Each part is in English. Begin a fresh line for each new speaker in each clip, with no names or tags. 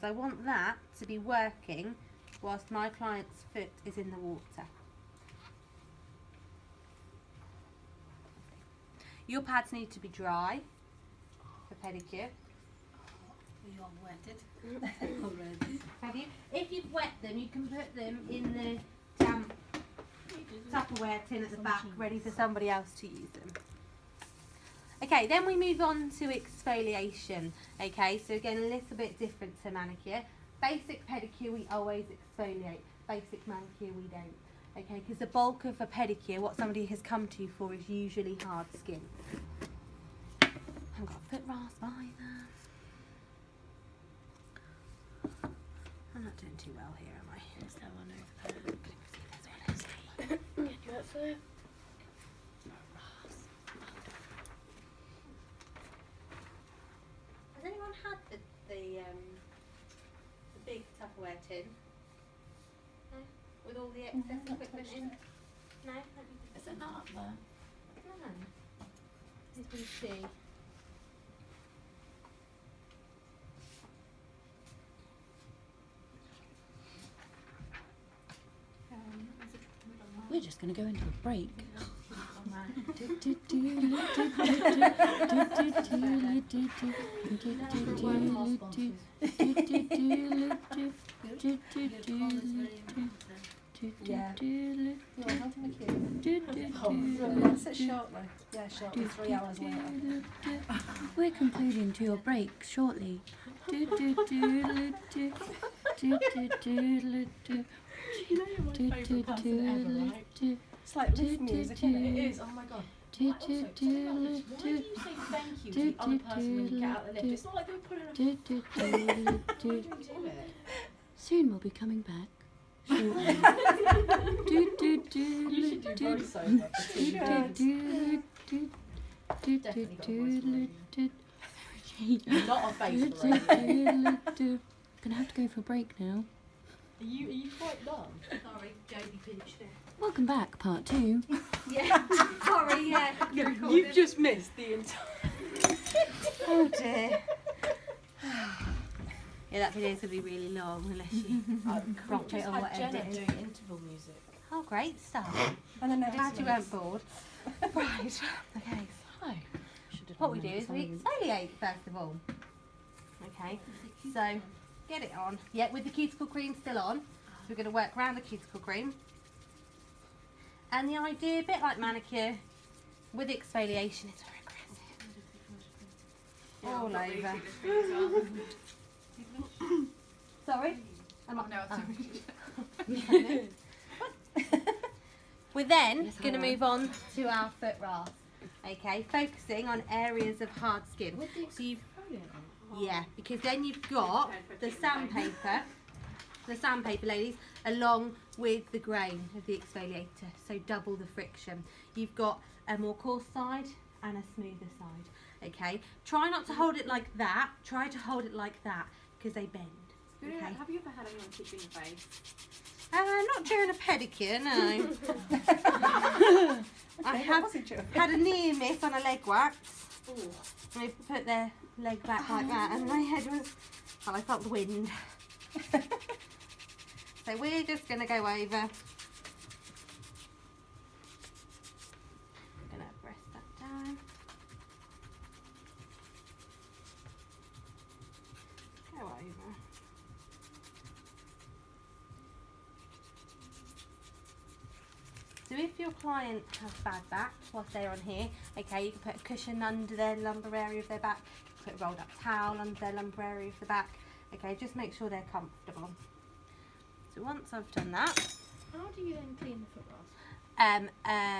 I want that to be working whilst my client's foot is in the water. Your pads need to be dry for pedicure.
We all wetted already.
Have you? If you've wet them, you can put them in the damp Tupperware tin at the back, ready for somebody else to use them. Okay, then we move on to exfoliation. Okay, so again, a little bit different to manicure. Basic pedicure, we always exfoliate. Basic manicure, we don't. Okay, because the bulk of a pedicure, what somebody has come to you for, is usually hard skin. I've got a foot rasp either. I'm not doing too well here, am I?
There's that one over there.
Get
you up for it?
Has anyone had the big Tupperware tin? No? With all the excess equipment in? No?
Is it not up there?
No. Let me see.
We're just going to go into a break.
Yeah. That's it shortly. Yeah, shortly. 3 hours later.
We're concluding to your break shortly.
You know you're my favourite person ever, right? It's like lift music, isn't it? It is, oh my god. Also, why do you say thank you to the other person when you get out the lift? It's not like they were putting a... Why do you do it?
Soon we'll be coming back.
You should do voiceover. Not a face lady.
Gonna have to go for a break now.
Are you quite done?
Sorry, Jodie pinched it.
Welcome back, part 2.
Yeah, sorry, yeah.
You've just missed the entire...
Oh dear. Yeah, that video's going to be really long unless you crop it or whatever
Jenna
it is.
doing interval music.
Oh, great stuff.
And then
Glad you weren't bored. Right, okay, so what we do is we exfoliate first of all. Okay, so get it on. Yeah, with the cuticle cream still on. So we're going to work around the cuticle cream. And the idea, a bit like manicure, with exfoliation, it's very aggressive. All over. Sorry? I'm not. We're then going to move on to our foot rasp. Okay, focusing on areas of hard skin. So you've, yeah, because then you've got the sandpaper, ladies, along with the grain of the exfoliator. So double the friction. You've got a more coarse side and a smoother side. Okay, try not to hold it like that. Try to hold it like that because they bend. Okay.
Have you ever had anyone kick you in the face?
Not during a pedicure, no. I have had a near miss on a leg wax.
Ooh.
They put their leg back like that, and my head was, well, I felt the wind. So we're just going to go over. I'm going to press that down. Go over. So if your client has bad back whilst they're on here, okay, you can put a cushion under their lumbar area of their back, put a rolled up towel under their lumbar area of the back, okay, just make sure they're comfortable. So once I've done that,
How do you then clean the foot rasp?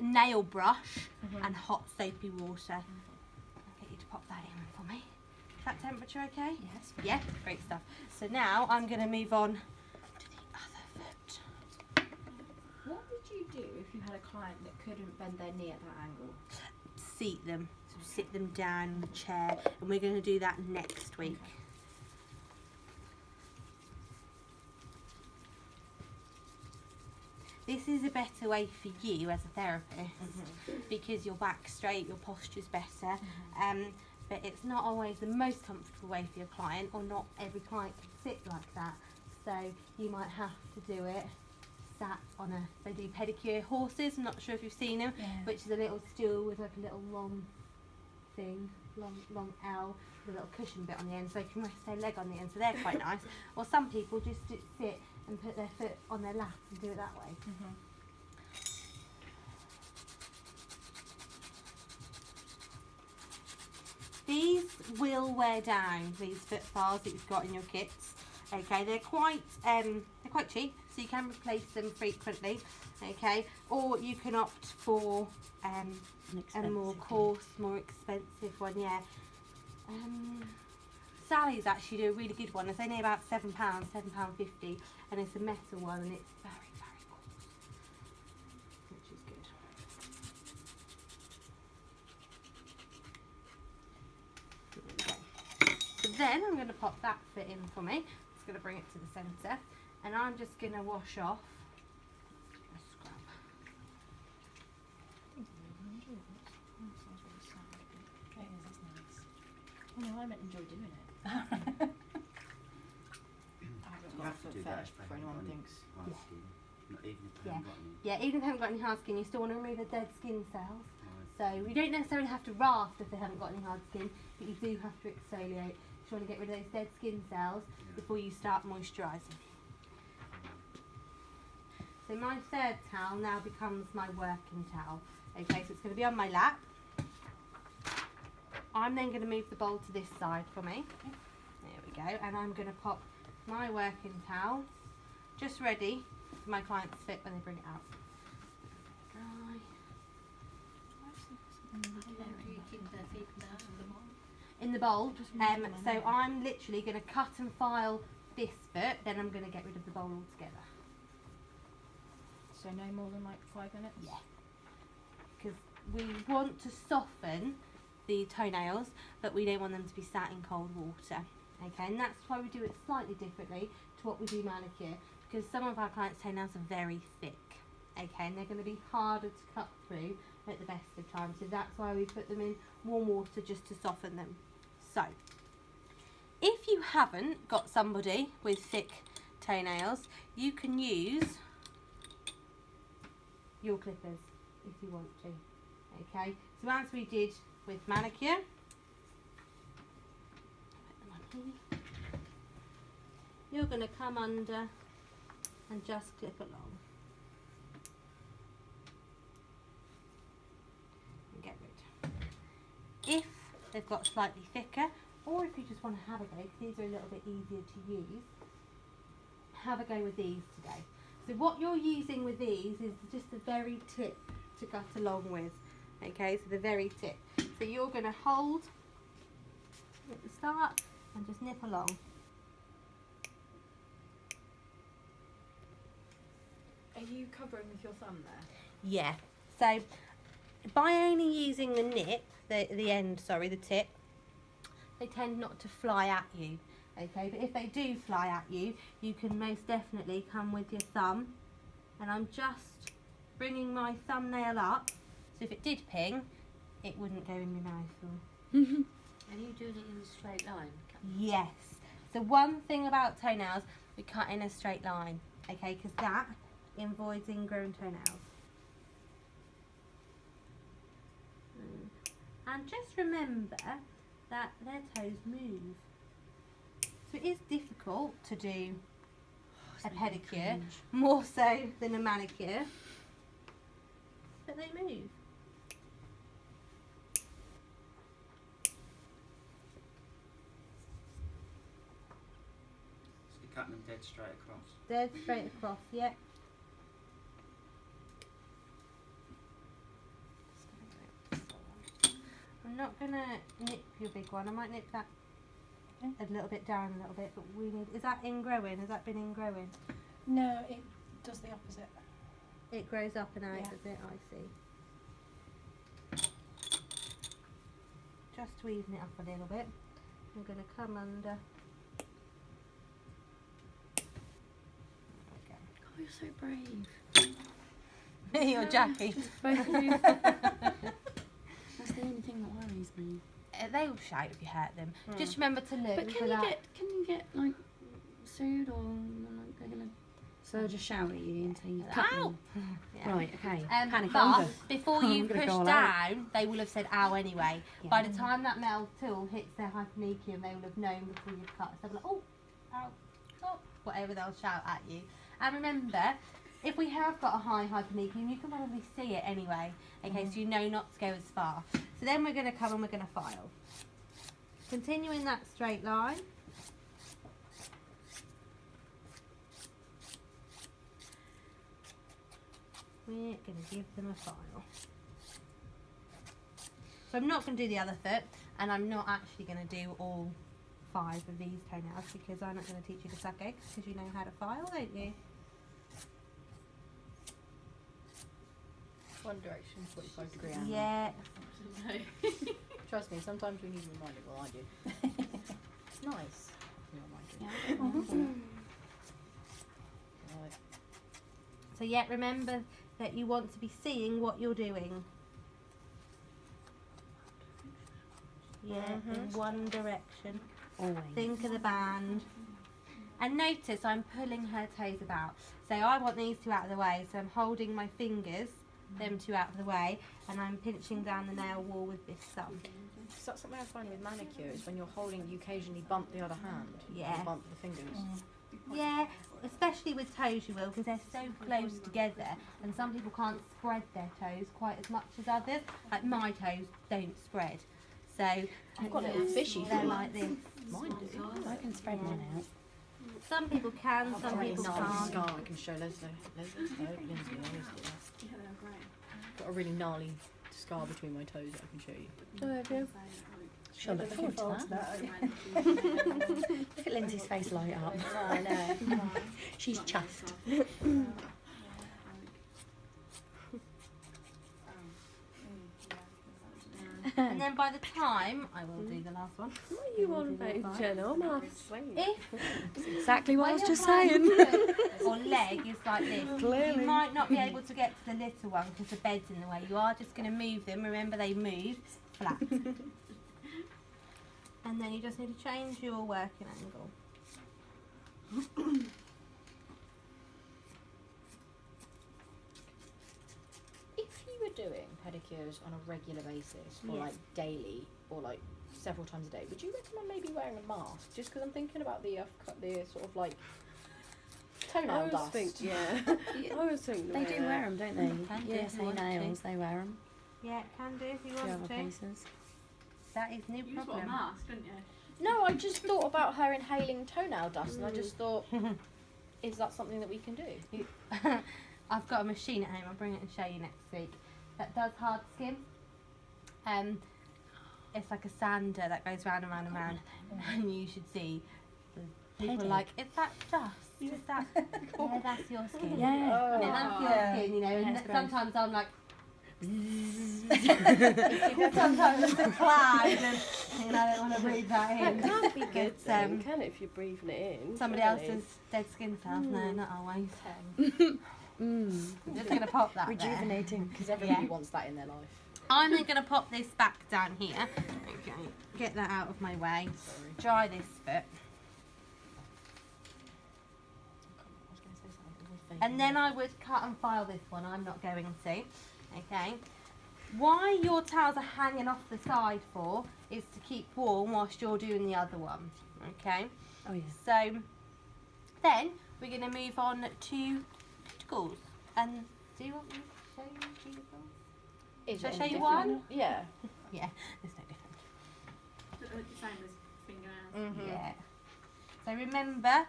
nail brush and hot soapy water. I'll get you to pop that in for me. Is that temperature okay?
Yes.
Yeah, great stuff. So now I'm going to move on to the other foot.
What would you do if you had a client that couldn't bend their knee at that angle?
Seat them. So sit them down in the chair, and we're going to do that next week. This is a better way for you as a therapist because your back's straight, your posture's better. but it's not always the most comfortable way for your client, or not every client can sit like that. So you might have to do it sat on they do pedicure horses, I'm not sure if you've seen them, which is a little stool with like a little long thing, long L with a little cushion bit on the end, so they can rest their leg on the end, so they're quite nice. Or some people just sit and put their foot on their lap and do it that way. These will wear down, these foot files that you've got in your kits. Okay, they're quite cheap, so you can replace them frequently. Okay, or you can opt for a more coarse, more expensive one. Yeah, Sally's actually do a really good one. It's only about £7, £7.50, and it's a metal one, and it's very, very coarse, which is good. So then I'm going to pop that foot in for me. Just going to bring it to the centre, and I'm just going to wash off a scrub.
Oh no, I meant enjoy doing it. I haven't got a foot fetish before anyone thinks.
Hard skin, not even if they haven't got any.
Yeah, even if they haven't got any hard skin, you still want to remove the dead skin cells. So you don't necessarily have to raft if they haven't got any hard skin, but you do have to exfoliate. You want to get rid of those dead skin cells before you start moisturising. So my third towel now becomes my working towel. Okay, so it's going to be on my lap. I'm then going to move the bowl to this side for me. There we go. And I'm going to pop my working towel just ready for my client's fit when they bring it out. Dry. In the bowl. So I'm literally going to cut and file this foot, then I'm going to get rid of the bowl altogether.
So no more than like 5 minutes?
Yeah. Because we want to soften the toenails, but we don't want them to be sat in cold water. Okay, and that's why we do it slightly differently to what we do manicure, because some of our clients' toenails are very thick. Okay, and they're going to be harder to cut through at the best of times, so that's why we put them in warm water just to soften them. So, if you haven't got somebody with thick toenails, you can use your clippers if you want to. Okay, so as we did with manicure, put them on here. You're going to come under and just clip along. And get rid. If they've got slightly thicker, or if you just want to have a go, because these are a little bit easier to use, have a go with these today. So what you're using with these is just the very tip to cut along with. Okay, so the very tip. So you're going to hold at the start and just nip along.
Are you covering with your thumb there?
Yeah. So by only using the nip, the end, sorry, the tip, they tend not to fly at you. Okay, but if they do fly at you, you can most definitely come with your thumb, and I'm just bringing my thumbnail up, so if it did ping, it wouldn't go in my mouth. Or...
Are you doing it in a straight line?
Yes. So one thing about toenails, we cut in a straight line, okay, because that avoids ingrown toenails. And just remember that their toes move. So it is difficult to do a pedicure, more so than a manicure, but they move.
So you're cutting them dead straight across.
Dead straight across, yeah. I'm not going to nip your big one, I might nip that a little bit down a little bit, but we need, is that ingrowing? Has that been ingrowing?
No, it does the opposite.
It grows up and out,
Yeah.
does it? I see. Just to even it up a little bit, I'm going to come under.
Oh, you're so brave.
Me or Jackie?
Both of you. That's the only thing that worries me.
They will shout if you hurt them. Just remember to look.
But can you get like sued or like they're gonna? So they'll just shout at you and say you cut
Ow!
them.
Yeah.
Right. Okay.
But
Panic over.
before
I'm
you
gonna
push
go all
down, they will have said ow anyway.
Yeah.
By the time that metal tool hits their hypernicium, they will have known before you've cut. So they'll be like, oh, ow, oh, whatever they'll shout at you. And remember, if we have got a high hypernicium, you can probably see it anyway. Okay, so you know not to go as far. So then we're going to come and we're going to file. Continuing that straight line. We're going to give them a file. So I'm not going to do the other foot, and I'm not actually going to do all 5 of these toenails because I'm not going to teach you to suck eggs because you know how to file, don't you?
One direction, 45-degree angle.
Yeah.
Trust me, sometimes we need reminded. Well, I do. It's nice. Right.
So yeah, remember that you want to be seeing what you're doing. Yeah, in one direction.
Always.
Think of the band. And notice I'm pulling her toes about. So I want these 2 out of the way. So I'm holding my fingers, them 2 out of the way, and I'm pinching down the nail wall with this thumb.
So that's something I find with manicure is when you're holding, you occasionally bump the other hand.
Yeah.
You bump the fingers.
Yeah, especially with toes you will, because they're so close together, and some people can't spread their toes quite as much as others. Like my toes don't spread. So
I've got little fishy
they're
feet.
like this.
Mine do.
I can spread mine out.
Some people can,
I've
some
got a really
people
gnarly
can't.
scar I can show Leslie. Lindsay. Got a really gnarly scar between my toes that I can show you.
Oh, have you?
Sure, look forward to that. Look at Lindsay's face light up.
I know.
She's chuffed.
And then by the time, I will do the last one.
What are you on about, Jenna? I'm half asleep.
If
Exactly what I was
when
just
your
saying.
foot or leg is like this,
Clearly.
you might not be able to get to the little one because the bed's in the way. You are just going to move them. Remember, they move flat. And then you just need to change your working angle.
If you were doing pedicures on a regular basis, or
Yeah.
like daily, or like several times a day, would you recommend maybe wearing a mask? Just because I'm thinking about the sort of like toenail
I was
dust.
thinking, yeah. I was thinking.
They do wear them, don't they?
Can do
Yeah,
if you
say
want to.
nails, they wear them.
Yeah, can do if you
The other
want to.
places.
That is no
You just got a
problem.
mask, didn't you?
No, I just thought about her inhaling toenail dust, and I just thought, is that something that we can do?
I've got a machine at home. I'll bring it and show you next week. That does hard skin. It's like a sander that goes round and round and round, and you should see. The people are like, is that dust? Is that? Yeah, that's your skin.
Yeah.
Yeah, that's your skin. You know. And
That's gross.
sometimes I'm like. Sometimes it's a cloud, and I don't want to breathe that in.
That can't be good
It's,
then, can it, if you're breathing it in?
Somebody
surely?
else's dead skin cells. No, not always.
Mm.
I'm just gonna pop that there.
Rejuvenating.
Because everybody
Yeah.
wants that in their life.
I'm then going to pop this back down here. Okay, get that out of my way.
Sorry.
Dry this foot.
I was going to say something.
And then I would cut and file this one. I'm not going to. Okay. Why your towels are hanging off the side for is to keep warm whilst you're doing the other one. Okay.
Oh yeah.
So then we're going to move on to cuticles. And do you want me to show you cuticles?
Is
Shall I
it
show
any
you
different?
one?
Yeah.
Yeah, it's no different.
Look like the same as fingernails.
Yeah. So remember,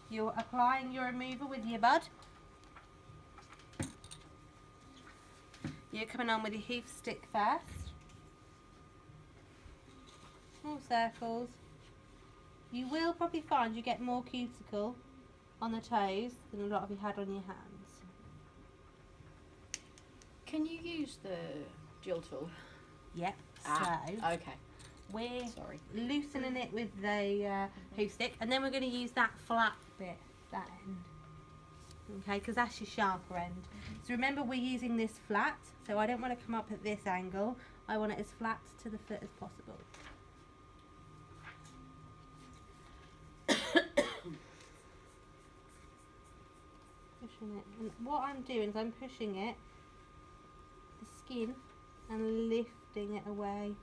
you're applying your remover with your bud. You're coming on with your hoof stick first. Small circles. You will probably find you get more cuticle on the toes than a lot of you had on your hands.
Can you use the drill tool?
Yep.
Ah,
So
okay.
we're
Sorry.
loosening it with the hoof stick, and then we're going to use that flat bit, that end. Okay, because that's your sharper end. So remember, we're using this flat, so I don't want to come up at this angle. I want it as flat to the foot as possible. Pushing it, and what I'm doing is I'm pushing it, the skin, and lifting it away.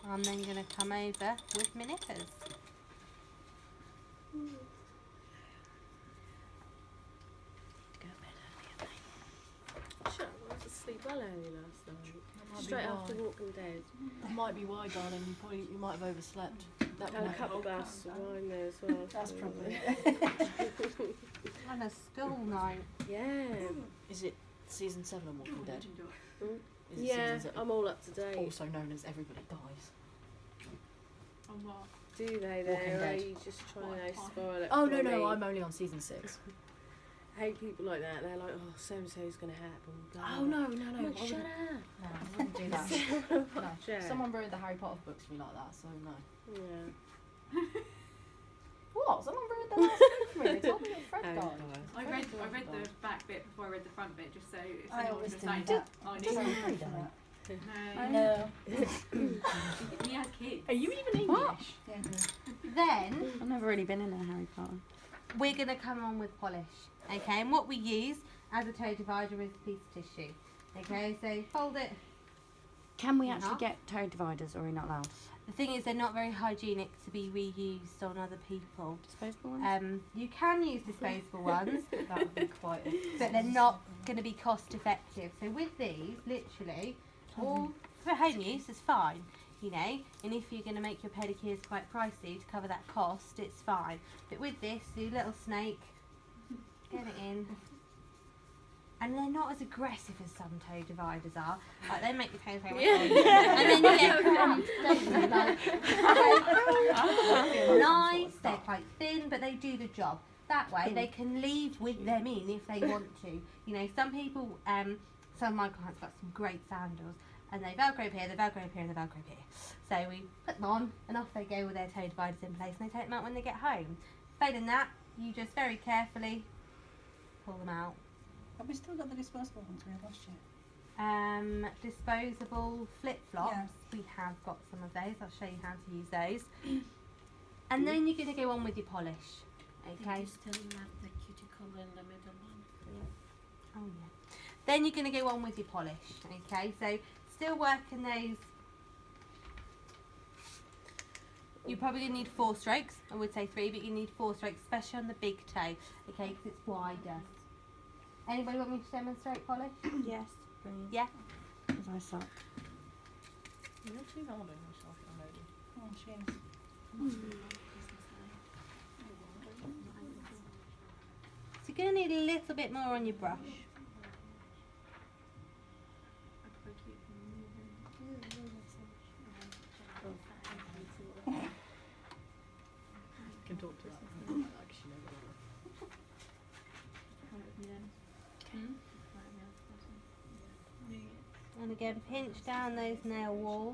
I'm then going to come over with my nippers.
Shut up, I was asleep well early last night.
might be
Straight
why.
after Walking Dead.
That might be why, darling. You might have overslept. That
Had a
might
couple of glasses of wine there as well.
That's
so-
probably it.
And a school night.
Yeah.
Is it season 7 of Walking Dead? Is it
Yeah,
season 7?
I'm all up to date.
Also known as Everybody Dies.
On what?
Do they
Walking
there? Or are
Dead.
you just trying
What,
to
on-
spoil it
Oh
for
no,
me?
no, I'm only on season 6.
I hate people like that. They're like, oh, so and so's gonna happen. Blah,
Oh
blah,
no,
blah.
no,
I'm
no.
like,
I
shut
wouldn't-
up.
No, I wouldn't do that.
No.
No. Someone ruined the Harry Potter books for me like that, so no.
Yeah.
What? Someone ruined the last book for me. They told me that Fred
Harry
died.
Potter.
I read the back bit before I read the front bit, just so if
I
anyone
always
was
do
saying
that.
I
Doesn't
knew.
Harry die?
No,
No.
he has kids.
Are you even English?
Yeah.
Then
I've never really been in a Harry Potter.
we're going to come on with polish. Okay, and what we use as a toe divider is a piece of tissue. Okay, so fold it.
Can we
Yeah.
actually get toe dividers, or are we not allowed?
The thing is, they're not very hygienic to be reused on other people.
Disposable ones?
You can use disposable ones,
That would be quite a...
but they're not going to be cost effective. So with these, literally, all for home use is fine, you know. And if you're going to make your pedicures quite pricey to cover that cost, it's fine. But with this, do little snake, get it in. And they're not as aggressive as some toe dividers are. Like, they make your toes go like,
Yeah.
and then you get cramps, don't you? Like, nice, they're quite thin, but they do the job. That way, they can leave with them in if they want to. You know, some people, some of my clients got some great sandals, and they Velcro here, they Velcro here, and they Velcro here. So we put them on, and off they go with their toe dividers in place, and they take them out when they get home. Failing that, you just very carefully pull them out.
Have we still got the disposable ones we had last year?
Disposable flip-flops,
Yeah.
we have got some of those. I'll show you how to use those. And then you're going to go on with your polish. Okay.
You still have the cuticle in the middle one.
Oh yeah. Then you're going to go on with your polish. Okay. So still working those. You're probably going to need 4 strokes. I would say 3, but you need 4 strokes, especially on the big toe. Okay, because it's wider. Anybody want me to demonstrate polish?
Yes, please.
Yeah.
Because I suck.
You're too hard on yourself, young lady.
Oh, she is.
So you're going to need a little bit more on your brush.
You can talk to that. Like she never will.
And again, pinch down those nail walls.